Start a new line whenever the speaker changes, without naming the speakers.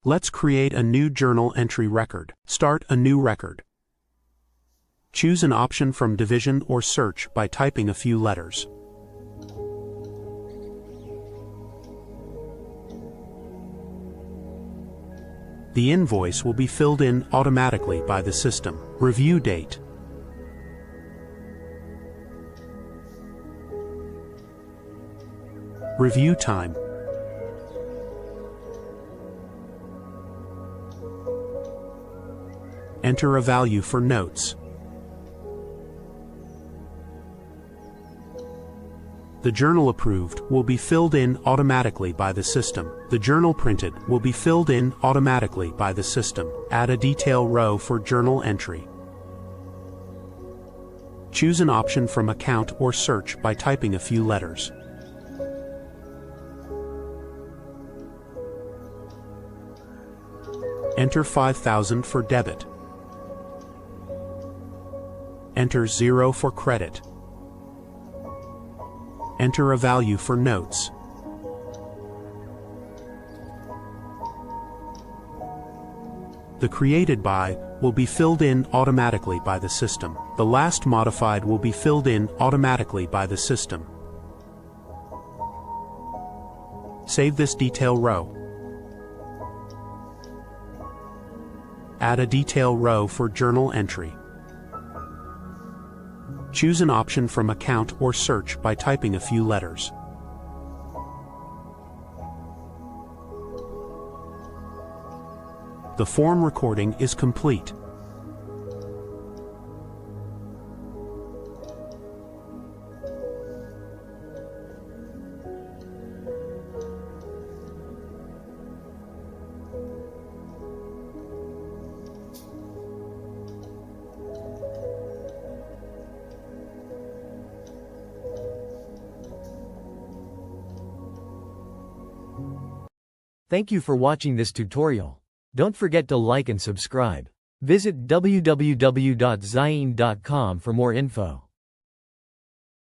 Let's create a new journal entry record. Start a new record. Choose an option from division or search by typing a few letters. The invoice will be filled in automatically by the system. Review date. Review time. Enter a value for notes. The journal approved will be filled in automatically by the system. The journal printed will be filled in automatically by the system. Add a detail row for journal entry. Choose an option from account or search by typing a few letters. Enter 5,000 for debit. Enter 0 for credit. Enter a value for notes. The created by will be filled in automatically by the system. The last modified will be filled in automatically by the system. Save this detail row. Add a detail row for journal entry. Choose an option from account or search by typing a few letters. The form recording is complete.
Thank you for watching this tutorial. Don't forget to like and subscribe. Visit www.zayeen.com for more info.